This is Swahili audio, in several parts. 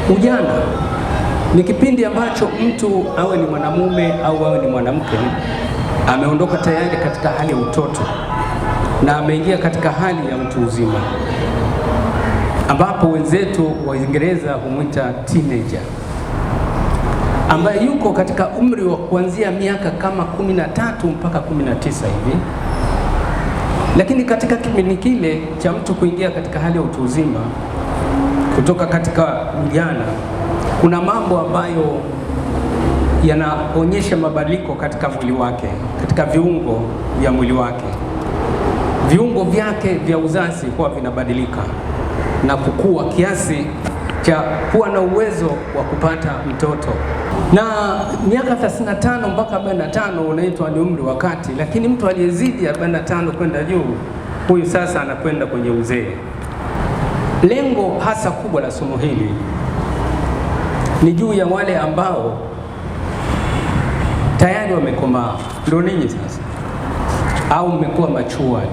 Ujana ni kipindi ambacho mtu awe ni mwanamume au awe ni mwanamke ameondoka tayari katika hali ya utoto na ameingia katika hali ya mtu uzima, ambapo wenzetu wa Uingereza humwita teenager, ambaye yuko katika umri wa kuanzia miaka kama 13 mpaka 19 hivi. Lakini katika kipindi kile cha mtu kuingia katika hali ya utu uzima kutoka katika ujana, kuna mambo ambayo yanaonyesha mabadiliko katika mwili wake, katika viungo vya mwili wake. Viungo vyake vya uzazi huwa vinabadilika na kukua kiasi cha kuwa na uwezo wa kupata mtoto. Na miaka 35 mpaka 45 unaitwa ni umri wa kati, lakini mtu aliyezidi 45 kwenda juu, huyu sasa anakwenda kwenye uzee. Lengo hasa kubwa la somo hili ni juu ya wale ambao tayari wamekomaa, ndio ninyi sasa, au mmekuwa matured.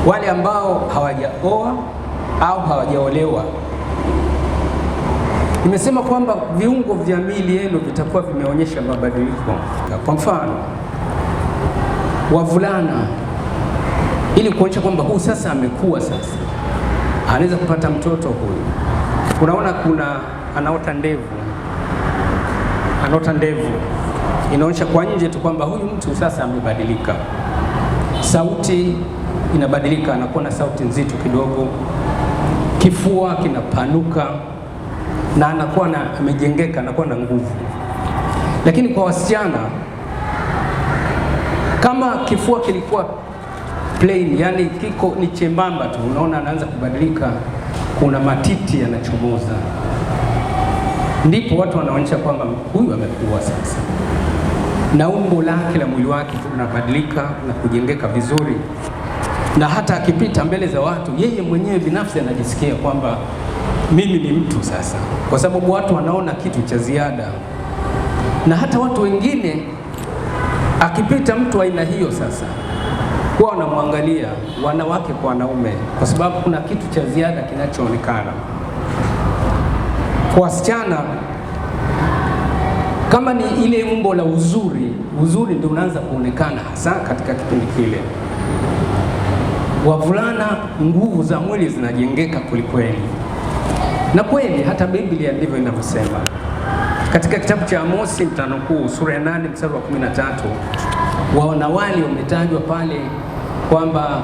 Wale ambao hawajaoa au hawajaolewa. Nimesema kwamba viungo vya miili yenu vitakuwa vimeonyesha mabadiliko. Kwa mfano, wavulana, ili kuonyesha kwamba huyu sasa amekuwa, sasa anaweza kupata mtoto huyu. Unaona anaota ndevu, inaonyesha kwa nje tu kwamba huyu mtu sasa amebadilika. Sauti inabadilika, anakuwa na sauti nzito kidogo, kifua kinapanuka na anakuwa amejengeka, anakuwa na nguvu. Lakini kwa wasichana, kama kifua kilikuwa plain, yani kiko ni chembamba tu, unaona anaanza kubadilika, kuna matiti yanachomoza, ndipo watu wanaonyesha kwamba huyu amekuwa sasa, na umbo lake la mwili wake linabadilika na kujengeka vizuri, na hata akipita mbele za watu, yeye mwenyewe binafsi anajisikia kwamba mimi ni mtu sasa, kwa sababu watu wanaona kitu cha ziada. Na hata watu wengine, akipita mtu aina hiyo sasa, kwa wanamwangalia, wanawake kwa wanaume, kwa sababu kuna kitu cha ziada kinachoonekana. Kwa wasichana, kama ni ile umbo la uzuri ndio unaanza kuonekana hasa katika kipindi kile. Wavulana, nguvu za mwili zinajengeka kwelikweli, na kweli hata Biblia ndivyo inavyosema. Katika kitabu cha Amosi mtanukuu sura ya 8 mstari wa 13, wanawali wametajwa pale kwamba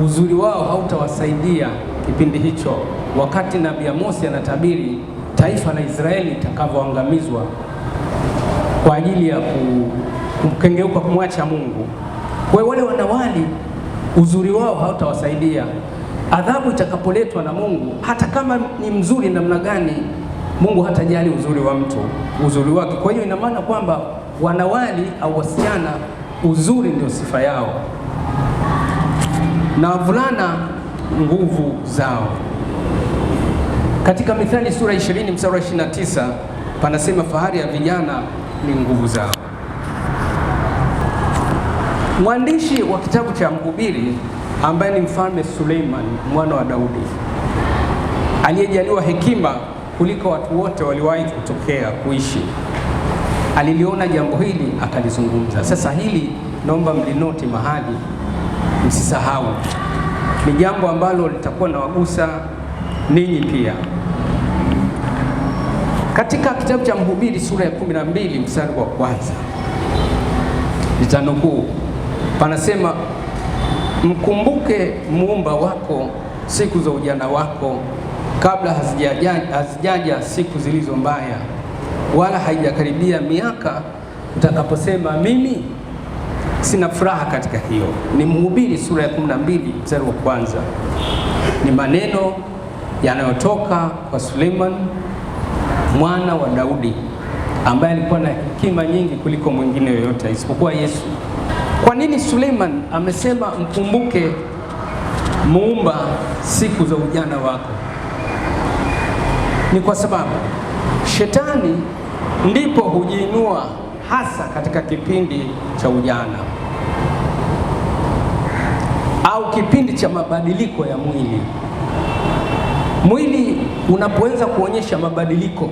uzuri wao hautawasaidia kipindi hicho, wakati nabii Amosi anatabiri taifa la Israeli litakavyoangamizwa kwa ajili ya kumkengeuka, kumwacha Mungu. Kwa wale wanawali, uzuri wao hautawasaidia. Adhabu itakapoletwa na Mungu, hata kama ni mzuri namna gani, Mungu hatajali uzuri wa mtu, uzuri wake. Kwa hiyo ina maana kwamba wanawali au wasichana, uzuri ndio sifa yao, na wavulana nguvu zao. Katika Mithali sura 20 mstari wa 29 panasema fahari ya vijana ni nguvu zao. Mwandishi wa kitabu cha Mhubiri ambaye ni Mfalme Suleiman mwana wa Daudi, aliyejaliwa hekima kuliko watu wote waliwahi kutokea kuishi, aliliona jambo hili akalizungumza. Sasa hili naomba mlinoti mahali, msisahau. Ni jambo ambalo litakuwa na wagusa ninyi pia. Katika kitabu cha Mhubiri sura ya 12 mstari wa kwanza, nitanukuu, panasema, mkumbuke muumba wako siku za ujana wako, kabla hazijaja siku zilizo mbaya, wala haijakaribia miaka utakaposema mimi sina furaha katika hiyo. Ni Mhubiri sura ya 12 mstari wa kwanza. Ni maneno yanayotoka kwa Suleiman mwana wa Daudi, ambaye alikuwa na hekima nyingi kuliko mwingine yoyote isipokuwa Yesu. Kwa nini Suleiman amesema mkumbuke Muumba siku za ujana wako? Ni kwa sababu shetani ndipo hujiinua hasa katika kipindi cha ujana au kipindi cha mabadiliko ya mwili. Mwili unapoanza kuonyesha mabadiliko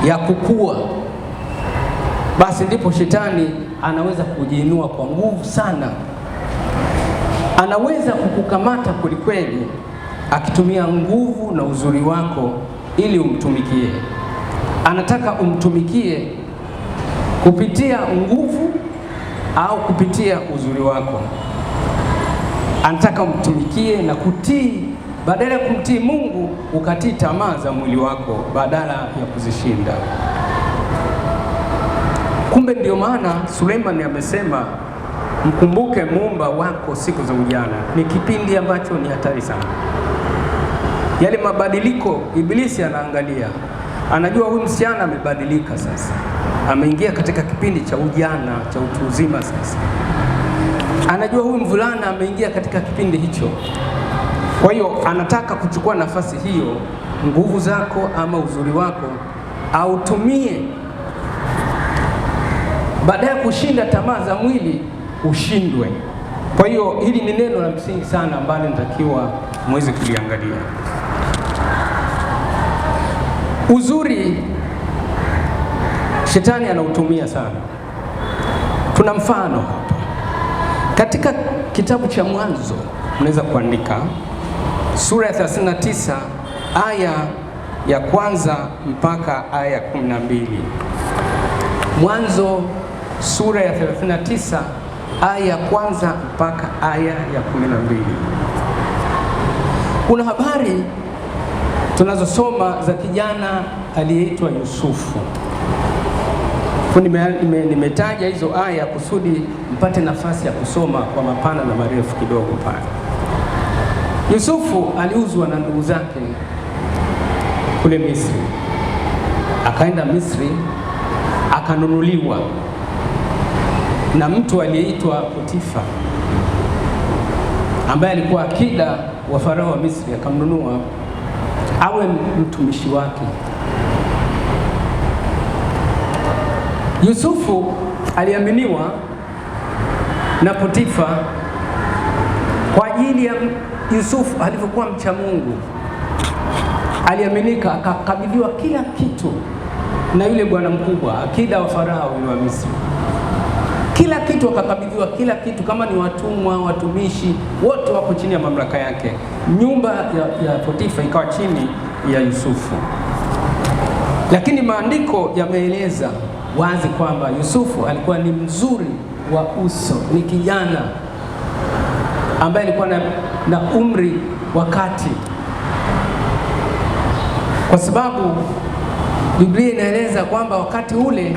ya kukua, basi ndipo shetani anaweza kujiinua kwa nguvu sana. Anaweza kukukamata kwelikweli, akitumia nguvu na uzuri wako ili umtumikie. Anataka umtumikie kupitia nguvu au kupitia uzuri wako. Anataka umtumikie na kutii, badala ya kumtii Mungu ukatii tamaa za mwili wako badala ya kuzishinda. Kumbe ndio maana Suleiman amesema mkumbuke Muumba wako siku za ujana. Ni kipindi ambacho ni hatari sana. Yale mabadiliko Ibilisi anaangalia, anajua huyu msichana amebadilika sasa, ameingia katika kipindi cha ujana cha utu uzima sasa. Anajua huyu mvulana ameingia katika kipindi hicho. Kwa hiyo anataka kuchukua nafasi hiyo, nguvu zako ama uzuri wako autumie, baada ya kushinda tamaa za mwili ushindwe. Kwa hiyo hili ni neno la msingi sana ambalo natakiwa muweze kuliangalia. Uzuri shetani anautumia sana. Tuna mfano hapa katika kitabu cha Mwanzo, unaweza kuandika sura ya 39 aya ya kwanza mpaka aya ya 12. Mwanzo sura ya 39 aya ya kwanza mpaka aya ya 12. Kuna habari tunazosoma za kijana aliyeitwa Yusufu. Nimetaja hizo aya kusudi mpate nafasi ya kusoma kwa mapana na marefu kidogo pale. Yusufu aliuzwa na ndugu zake kule Misri. Akaenda Misri, akanunuliwa na mtu aliyeitwa Potifa, ambaye alikuwa akida wa Farao wa Misri. Akamnunua awe mtumishi wake. Yusufu aliaminiwa na Potifa kwa ajili ya Yusufu alivyokuwa mcha Mungu. Aliaminika, akakabidhiwa kila kitu na yule bwana mkubwa, akida wa Farao wa Misri. Kila kitu akakabidhiwa, kila kitu, kama ni watumwa, watumishi, wote wako chini ya mamlaka yake. Nyumba ya Potifa ikawa chini ya Yusufu. Lakini maandiko yameeleza wazi kwamba Yusufu alikuwa ni mzuri wa uso, ni kijana ambaye alikuwa na umri wa kati, kwa sababu Biblia inaeleza kwamba wakati ule,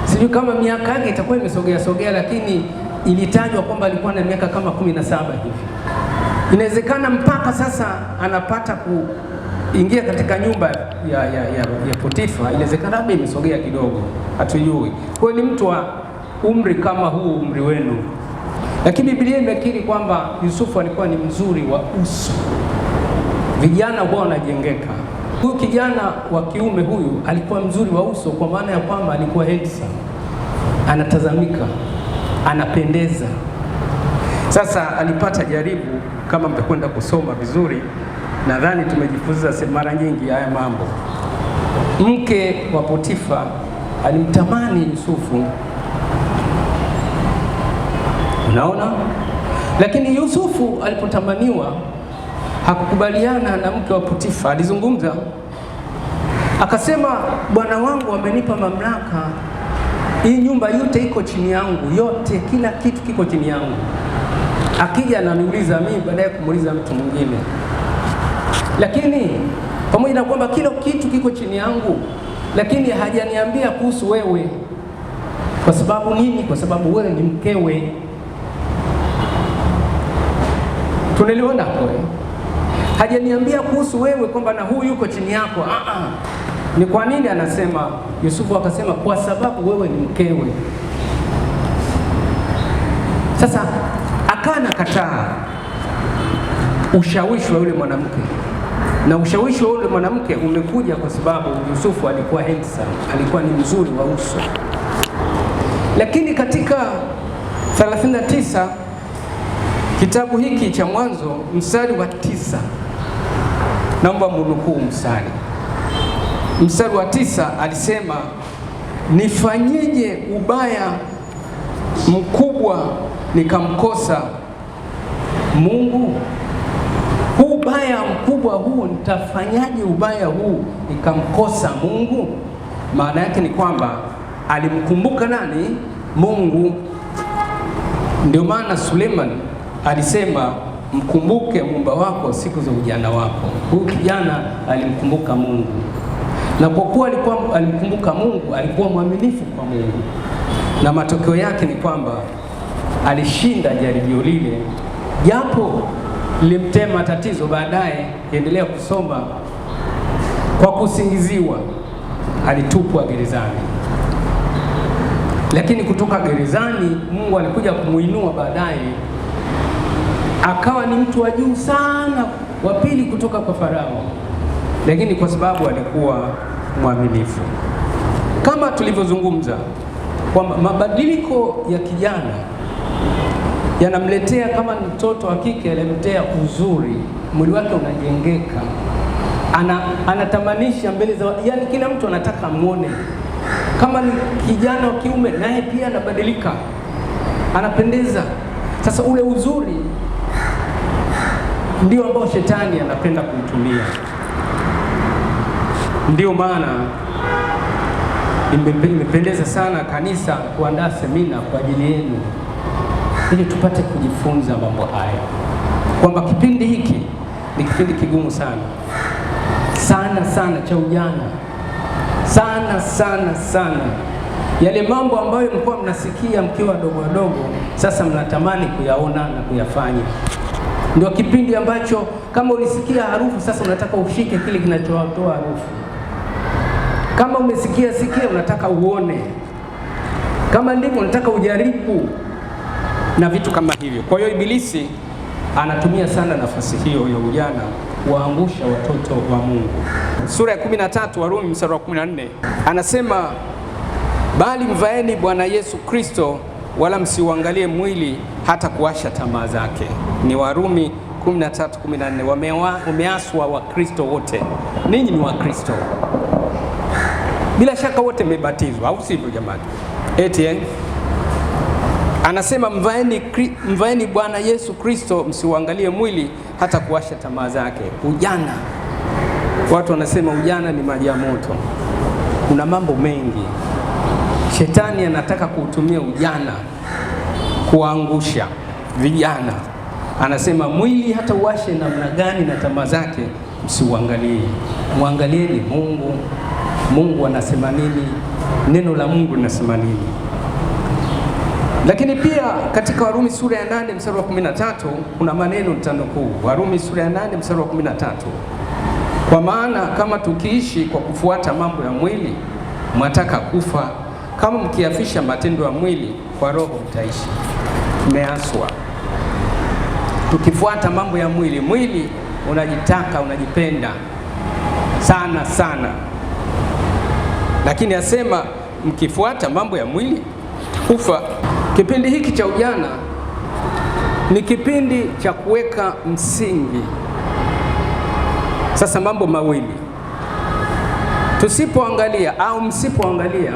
sijui kama miaka yake itakuwa imesogea, lakini ilitajwa kwamba alikuwa na miaka kama 17 hivi. Inawezekana mpaka sasa anapata kuingia katika nyumba ya Potifa, inawezekana labda imesogea kidogo, hatujui. Kwa hiyo ni mtu wa umri kama huu, umri wenu. Lakini Biblia imekiri kwamba Yusufu alikuwa ni mzuri wa uso. Vijana huwa wanajengeka. Huyu kijana wa kiume huyu alikuwa mzuri wa uso, kwa maana ya kwamba alikuwa handsome, anatazamika, anapendeza. Sasa alipata jaribu, kama mtakwenda kusoma vizuri, nadhani tumejifunza mara nyingi haya mambo. Mke wa Potifa alimtamani Yusufu, unaona? Lakini Yusufu alipotamaniwa hakukubaliana na mke wa Potifa. Alizungumza akasema, bwana wangu amenipa mamlaka, hii nyumba yote iko chini yangu, yote, kila kitu kiko chini yangu. Akija ananiuliza mimi, baadaye kumuuliza mtu mwingine. Lakini pamoja na kwamba kila kitu kiko chini yangu, lakini hajaniambia kuhusu wewe. Kwa sababu nini? Kwa sababu wewe ni mkewe. Tunaliona hapo. Hajaniambia kuhusu wewe kwamba na huyu yuko chini yako. Ni kwa nini anasema? Yusufu akasema kwa sababu wewe ni mkewe. Sasa akana kataa ushawishi wa yule mwanamke, na ushawishi wa yule mwanamke umekuja kwa sababu Yusufu alikuwa handsome, alikuwa ni mzuri wa uso. Lakini katika 39 kitabu hiki cha Mwanzo mstari wa 9, naomba munukuu mstari wa 9, alisema nifanyeje ubaya mkubwa nikamkosa Mungu? Huu ubaya mkubwa huu, nitafanyaje ubaya huu nikamkosa Mungu? Maana yake ni kwamba alimkumbuka nani? Mungu. Ndio maana Suleiman alisema mkumbuke Muumba wako siku za ujana wako. Huyu kijana alimkumbuka Mungu, na kwa kuwa alimkumbuka Mungu, alikuwa mwaminifu kwa Mungu, na matokeo yake ni kwamba alishinda jaribio lile, japo lilimtia matatizo. Baadaye endelea kusoma, kwa kusingiziwa alitupwa gerezani, lakini kutoka gerezani Mungu alikuja kumuinua baadaye, akawa ni mtu wa juu sana, wa pili kutoka kwa Farao, lakini kwa sababu alikuwa mwaminifu. Kama tulivyozungumza kwamba mabadiliko ya kijana yanamletea, kama mtoto wa kike anamletea uzuri, mwili wake unajengeka, anatamanisha mbele za, yani kila mtu anataka muone. Kama ni kijana wa kiume, naye pia anabadilika, anapendeza. Sasa ule uzuri ndio ambao shetani anapenda kuutumia. Ndio maana imependeza sana kanisa kuandaa semina kwa ajili yenu, ili tupate kujifunza mambo haya, kwamba kipindi hiki ni kipindi kigumu sana cha ujana, sana. Yale mambo ambayo mlikuwa mnasikia mkiwa wadogo, sasa mnatamani kuyaona na kuyafanya. Ndio kipindi ambacho kama ulisikia harufu, sasa unataka ushike kile kinachotoa harufu. Kama umesikia unataka uone. Kama ndivyo unataka ujaribu na vitu kama hivyo. Kwa hiyo Ibilisi anatumia sana nafasi hiyo ya ujana kuangusha watoto wa Mungu. Sura ya 13 Warumi mstari wa 14 anasema, bali mvaeni Bwana Yesu Kristo, wala msiuangalie mwili hata kuasha tamaa zake. Ni Warumi 13:14. Wameaswa wa Kristo wote. Ninyi ni wa Kristo. Bila shaka wote mmebatizwa, au sivyo jamani? Anasema mvaeni Bwana Yesu Kristo, msiuangalie mwili hata kuasha tamaa zake. Ujana, watu wanasema ujana ni maji ya moto. Kuna mambo mengi shetani anataka kuutumia ujana kuangusha vijana. Anasema mwili hata uashe namna gani na tamaa zake, msiuangalie. Muangalieni Mungu. Mungu anasema nini? Neno la Mungu linasema nini? Lakini pia katika Warumi sura ya 8 mstari wa 13 kuna maneno nitanukuu. Warumi sura ya 8 mstari wa 13. Kwa maana kama tukiishi kwa kufuata mambo ya mwili, mwataka kufa. Kama mkiafisha matendo ya mwili, kwa roho mtaishi. Tumeaswa tukifuata mambo ya mwili. Mwili unajitaka, unajipenda sana, lakini asema mkifuata mambo ya mwili kufa. Kipindi hiki cha ujana ni kipindi cha kuweka msingi. Sasa mambo mawili tusipoangalia au msipoangalia,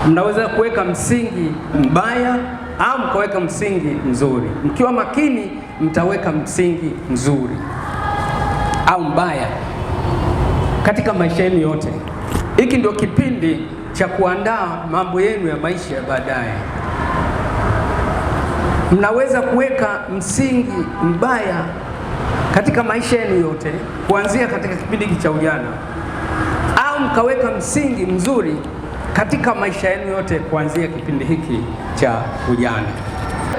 mnaweza kuweka msingi mbaya au mkaweka msingi mzuri. Mkiwa makini mtaweka msingi mzuri au mbaya katika maisha yenu yote. Hiki ndio kipindi cha kuandaa mambo yenu ya maisha ya baadaye. Mnaweza kuweka msingi mbaya katika maisha yenu yote kuanzia katika kipindi hiki cha ujana, au mkaweka msingi mzuri katika maisha yenu yote kuanzia kipindi hiki cha ujana.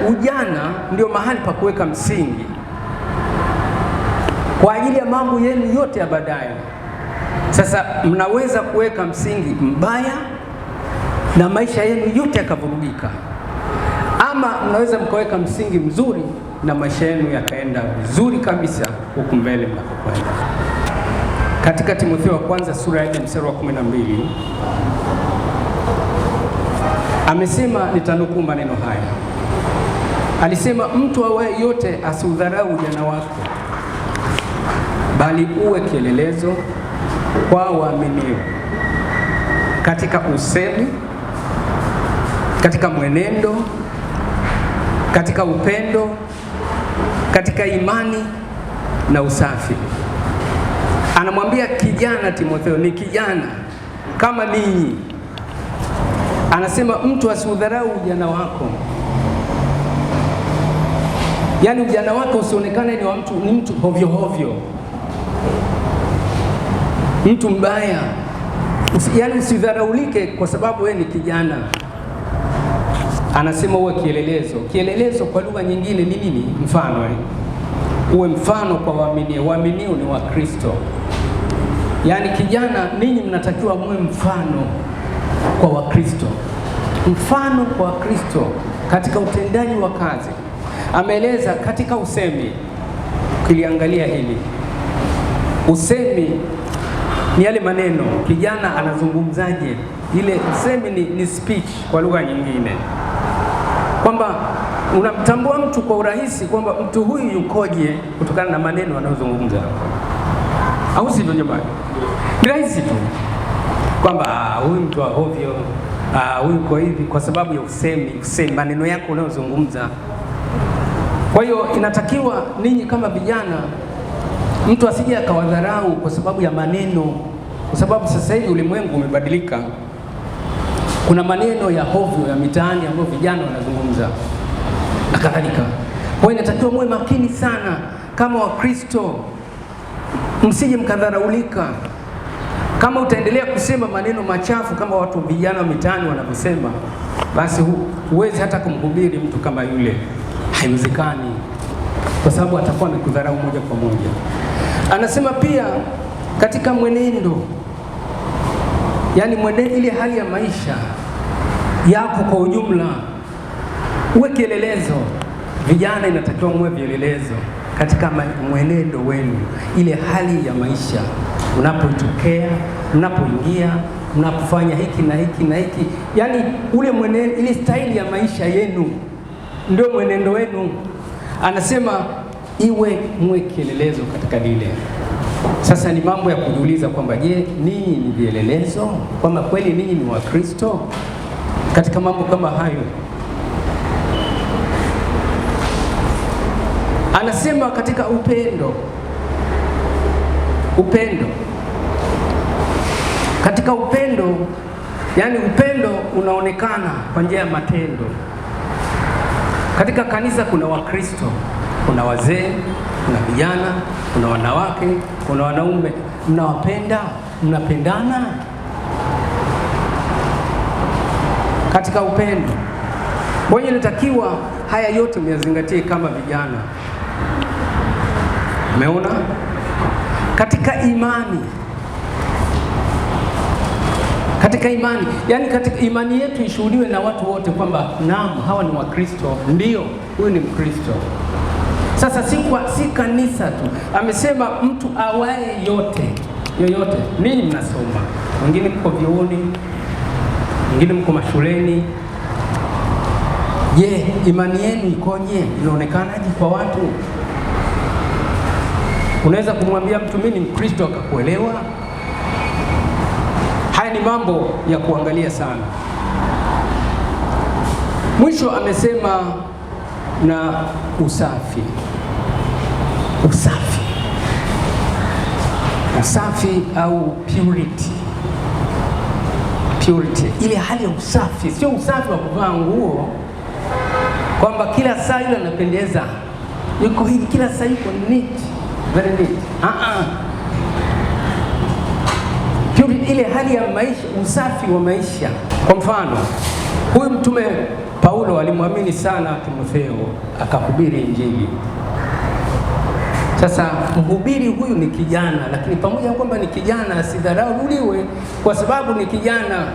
Ujana ndio mahali pa kuweka msingi kwa ajili ya mambo yenu yote ya baadaye. Sasa mnaweza kuweka msingi mbaya na maisha yenu yote yakavurugika, ama mnaweza mkaweka msingi mzuri na maisha yenu yakaenda vizuri kabisa huku mbele mnapokwenda. Katika Timotheo wa kwanza sura ya 4 mstari wa 12 amesema, nitanukuu maneno haya. Alisema, mtu awaye yote asiudharau ujana wako, bali uwe kielelezo kwa waaminio katika usemi, katika mwenendo, katika upendo, katika imani na usafi. Anamwambia kijana Timotheo, ni kijana kama ninyi. Anasema mtu asiudharau ujana wako. Yaani ujana wako usionekane ni mtu hovyo hovyo, mtu mbaya. Yaani usidharaulike kwa sababu wewe ni kijana. Anasema uwe kielelezo. Kielelezo kwa lugha nyingine ni nini? Mfano. Uwe mfano kwa waaminio. Waaminio ni wa Kristo. Yaani kijana, ninyi mnatakiwa muwe mfano kwa Wakristo. Mfano kwa Wakristo katika utendaji wa kazi. Ameeleza katika usemi. Ukiliangalia hili, usemi ni yale maneno kijana anazungumzaje. Ile usemi ni speech kwa lugha nyingine, kwamba unamtambua mtu kwa urahisi kwamba mtu huyu yukoje kutokana na maneno anayozungumza, au sivyo jamani? Ni rahisi tu kwamba huyu mtu wa hovyo, huyu kwa hivi, kwa sababu ya usemi maneno yako unayozungumza. Kwa hiyo inatakiwa ninyi kama vijana, mtu asije akawadharau kwa sababu ya maneno, kwa sababu sasa hivi ulimwengu umebadilika. Kuna maneno ya hovyo ya mitaani ambayo vijana wanazungumza na kadhalika. Kwa hiyo inatakiwa muwe makini sana kama Wakristo, msije mkadharaulika. Kama utaendelea kusema maneno machafu kama watu vijana wa mitaani wanavyosema, basi huwezi hata kumhubiri mtu kama yule. Haiwezekani, kwa sababu atakuwa amekudharau moja kwa moja. Anasema pia katika mwenendo, yaani mwenendo, ile hali ya maisha yako kwa ujumla, uwe kielelezo. Vijana inatakiwa muwe vielelezo katika mwenendo wenu, ile hali ya maisha unapotokea, mnapoingia, mnapofanya hiki na hiki na hiki, yaani ule mwenendo, ile staili ya maisha yenu ndio mwenendo wenu. Anasema muwe kielelezo katika lile. Sasa ni mambo ya kujiuliza kwamba je, ninyi ni vielelezo? Kwamba kweli ninyi ni Wakristo katika mambo kama hayo? Anasema katika upendo. Katika upendo, yani upendo unaonekana kwa njia ya matendo. Katika kanisa kuna Wakristo, kuna wazee, kuna vijana, kuna wanawake, kuna wanaume. Mnawapenda, mnapendana katika upendo. Kwa hiyo inatakiwa haya yote myazingatie kama vijana. Umeona? Katika imani, yani katika imani yetu ishuhudiwe na watu wote kwamba naam, hawa ni Wakristo, ndio huyu ni Mkristo. Sasa si kanisa tu. Amesema mtu awaye yoyote. Ninyi mnasoma, wengine mko vyuoni, wengine mko mashuleni. Je, imani yenu ikoje? Inaonekanaje kwa watu? Unaweza kumwambia mtu mimi ni Mkristo akakuelewa? Haya ni mambo ya kuangalia sana. Mwisho amesema na usafi. Usafi au purity. Ile hali ya usafi, sio usafi wa kuvaa nguo kwamba kila saa yule anapendeza, yuko hivi kila saa yuko neat, very neat. ile hali ya maisha, usafi wa maisha. Kwa mfano, huyu mtume Paulo alimwamini sana Timotheo, akahubiri Injili. Sasa mhubiri huyu ni kijana, lakini pamoja na kwamba ni kijana asidharauliwe kwa sababu ni kijana.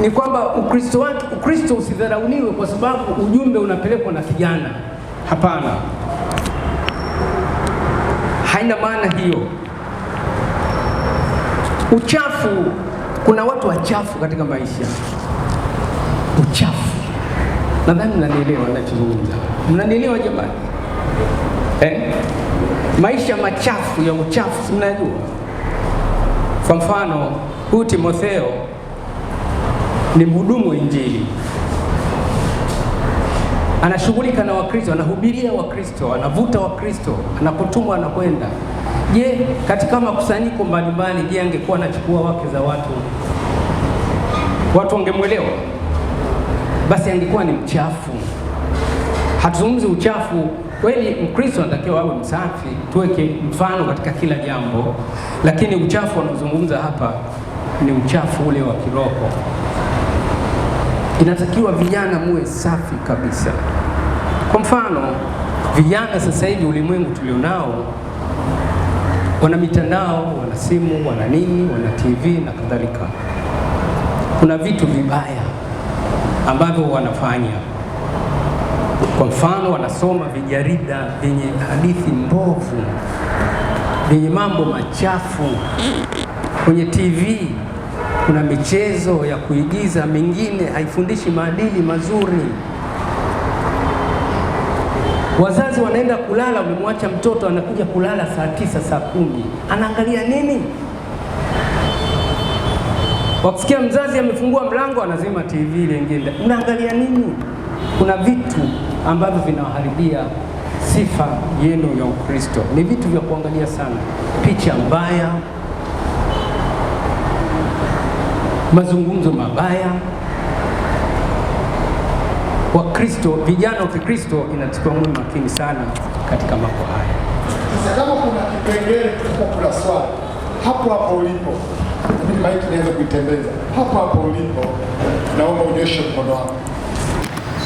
Ni kwamba Ukristo usidharauliwe kwa sababu ujumbe unapelekwa na kijana. Hapana, haina maana hiyo. Uchafu, kuna watu wachafu katika maisha. Uchafu, nadhani mnanielewa ninachozungumza. Mnanielewa jamani? Maisha machafu ya uchafu, si mnajua? Kwa mfano, huyu Timotheo ni mhudumu wa Injili, anashughulika na Wakristo, anahubiria Wakristo, anavuta Wakristo, anapotumwa anakwenda. Je, katika makusanyiko mbalimbali, je, angekuwa anachukua wake za watu wangemwelewa? Basi angekuwa ni mchafu. Hatuzungumzi uchafu. Kweli Mkristo anatakiwa awe msafi, tuweke mfano katika kila jambo, lakini uchafu wanaozungumza hapa ni uchafu ule wa kiroho. Inatakiwa vijana muwe safi kabisa. Kwa mfano, vijana sasa hivi, ulimwengu tulionao, wana mitandao, wana simu, wana nini, wana TV na kadhalika. Kuna vitu vibaya ambavyo wanafanya. Kwa mfano, wanasoma vijarida vyenye hadithi mbovu, vyenye mambo machafu. Kwenye TV kuna michezo ya kuigiza, mingine haifundishi maadili mazuri. Wazazi wanaenda kulala, umemwacha mtoto anakuja kulala saa 9, saa 10. Anaangalia nini? Wakisikia mzazi amefungua mlango, anazima TV ile nyingine. Unaangalia nini? Kuna vitu ambavyo vinaharibia sifa yenu ya Ukristo. Ni vitu vya kuangalia sana. Picha mbaya, mazungumzo mabaya. Wakristo, vijana wa Kikristo, inatakiwa mwe makini sana katika mambo haya. Sasa kama kuna kipengele kuna swali hapo ulipo, mimi maiki naweza kuitembeza hapo ulipo, naomba unyoshe mkono wako.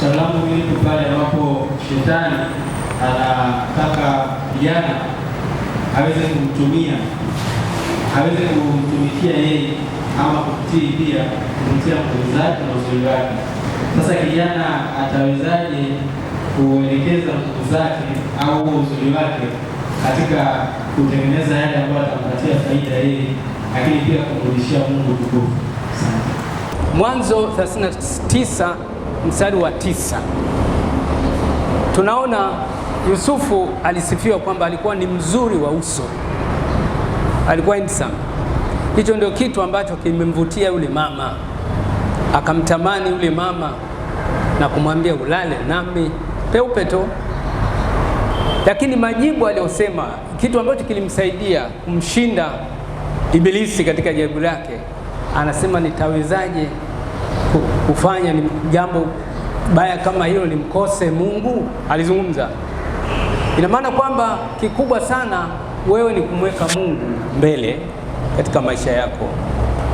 Swali langu hili pale ambapo shetani anataka vijana aweze kumtumikia yeye ama kutii pia kupitia nguvu zake na uzuri wake. Sasa kijana atawezaje kuelekeza nguvu zake au uzuri wake katika kutengeneza yale ambayo atampatia faida yeye, lakini pia kumrudishia Mungu tukufu? Mwanzo 39 mstari wa 9 tunaona Yusufu alisifiwa kwamba alikuwa ni mzuri wa uso, alikuwa handsome. Hicho ndio kitu ambacho kimemvutia yule mama, akamtamani yule mama na kumwambia ulale nami peupe tu. Lakini majibu aliyosema, kitu ambacho kilimsaidia kumshinda Ibilisi katika jaribu lake, anasema nitawezaje kufanya ni jambo baya kama hilo nimkose Mungu? Alizungumza. Ina maana kwamba kikubwa sana wewe ni kumweka Mungu mbele katika maisha yako.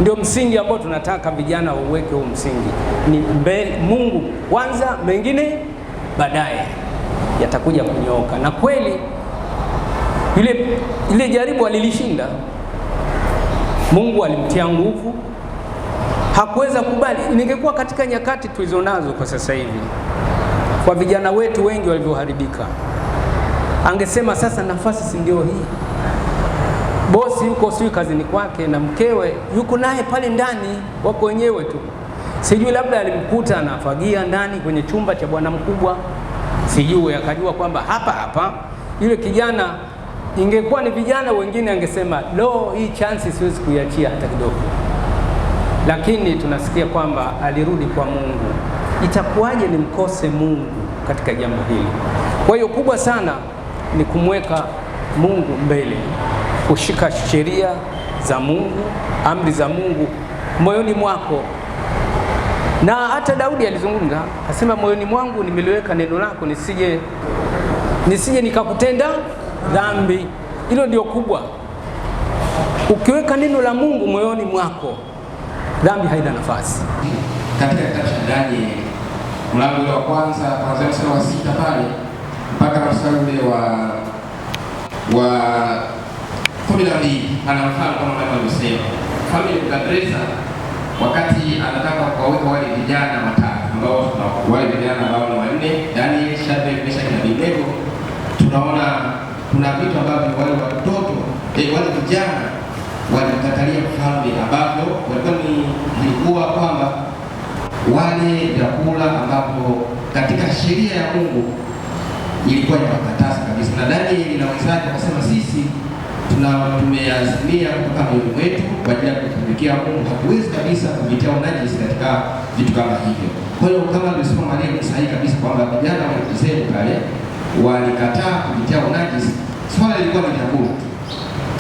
Ndio msingi ambao tunataka vijana waweke huo msingi. Ni mbele, Mungu kwanza, mengine baadaye yatakuja kunyooka. Na kweli ile jaribu alilishinda. Mungu alimtia nguvu, hakuweza kubali. Ningekuwa katika nyakati tulizonazo kwa sasa hivi, kwa vijana wetu wengi walivyoharibika, angesema sasa nafasi si ndio hii. Bosi yuko sijui kazini kwake na mkewe yuko naye pale ndani, wako wenyewe tu. Sijui labda alimkuta anafagia ndani kwenye chumba cha bwana mkubwa, sijui akajua kwamba hapa yule kijana. Ingekuwa ni vijana wengine angesema hii chance siwezi kuiachia hata kidogo. Lakini tunasikia kwamba alirudi kwa Mungu. Itakuwaje nimkose Mungu katika jambo hili? Kwa hiyo kubwa sana ni kumweka Mungu mbele, kushika sheria za Mungu, amri za Mungu moyoni mwako. Na hata Daudi alizungumza, akasema moyoni mwangu nimeliweka neno lako, nisije nikakutenda dhambi. Hilo ndio kubwa. Ukiweka neno la Mungu moyoni mwako, dhambi haina nafasi. Katika kitabu cha Danieli mlango wa kwanza kuanzia mstari wa 6 pale mpaka mstari ule wa 12 ana mfano kama anavyosema. Mfalme Nebukadreza wakati anataka kuwaweka wale vijana watatu ambao wale vijana ambao ni wanne, Daniel, Shadraka, Meshaki na Abednego, tunaona kuna vitu ambavyo wale watoto wale vijana walimkatalia mfalme, ambavyo ilikuwa kwamba wale vyakula ambavyo katika sheria ya Mungu ilikuwa ni makatazo kabisa. Na Danieli na wenzake wakasema, sisi tumeazimia kutoka moyoni mwetu kwa ajili ya kutumikia Mungu, hatuwezi kabisa kuvitia unajisi katika vitu kama hivyo. Kwa hiyo kama nimesema maneno sahihi kabisa kwamba vijana wa Israeli pale walikataa kuvitia unajisi, swala lilikuwa ni chakula.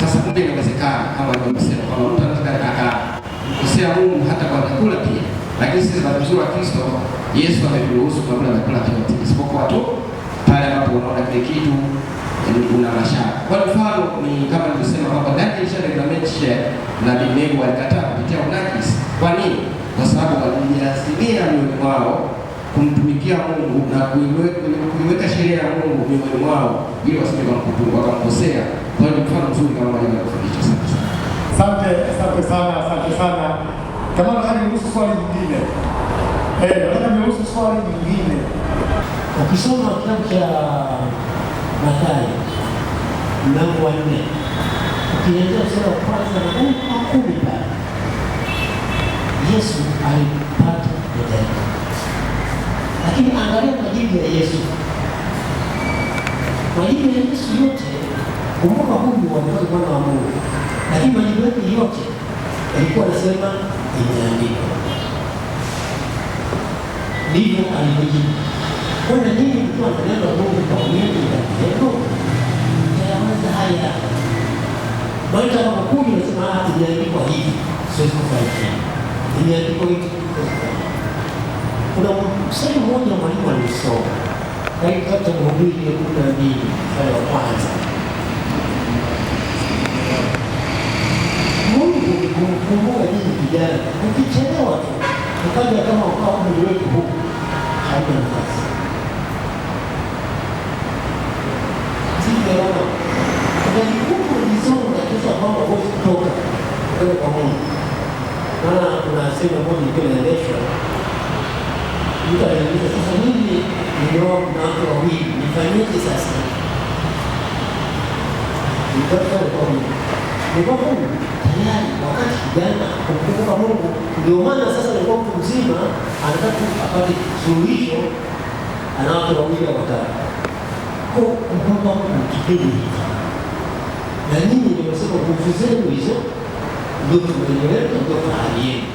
Sasa kumbe inawezekana kama nimesema kwamba mtu anaweza akakosea Mungu hata kwa chakula pia, lakini sisi kwa mzuri wa Kristo Yesu ameturuhusu kula chakula chote isipokuwa tu pale ambapo unaona kile kitu una mashaka. Kwa mfano ni kama nilivyosema kwamba Daniel, Shadraka, Meshaki na Abednego walikataa kupitia unajisi. Kwa nini? Kwa sababu walijiazimia mioyoni mwao kumtumikia Mungu na kuiweka sheria ya Mungu mioyoni mwao ili wasije wakamkosea. Kwa hiyo ni mfano mzuri kama mwalimu alifundisha sana. Asante sana. Kama nataka niruhusu swali lingine. Nataka niruhusu swali lingine. Ukisoma kitabu cha Mathayo mlango wa 4 ukianzia mstari wa kwanza na 10 pale, Yesu alipata majaribu, lakini angalia majibu ya Yesu. Majibu ya Yesu yote, kumbuka huyu alikuwa mwana wa Mungu, lakini majibu yake yote alikuwa anasema imeandikwa. Ndivyo alivyojibu. Kuna nini mtu ananena Mungu kwa wingi na neno? Yaweza haya. Maana kama kuni unasema imeandikwa hivi, siwezi kufanya hivi. Imeandikwa hivi. Kuna msemo mmoja mwalimu alisoma. Katika Mhubiri 12 mstari wa kwanza. Mungu kumkumbuka nyinyi vijana, ukichelewa tu, ukaja kama ukao mwili wetu huku, hauna nafasi. Kuna kikumu vizuri na kisa kwamba huwezi kutoka kwenda kwa Mungu. Maana kuna sema moja ikiwa inaendeshwa, mtu ananiuliza, sasa mimi nimeoa na watu wawili, nifanyeje sasa? Nitatoka kwa Mungu. Ni kwa Mungu tayari wakati kijana kumkumbuka Mungu. Ndio maana sasa ni kwa mtu mzima anataka apate suluhisho, ana watu wawili au watatu. Kwa kumkumbuka Mungu kipindi hiki. Na nyinyi nimesema nguvu zenu hizo ndio tumeeleweka, ndio fahari yenu.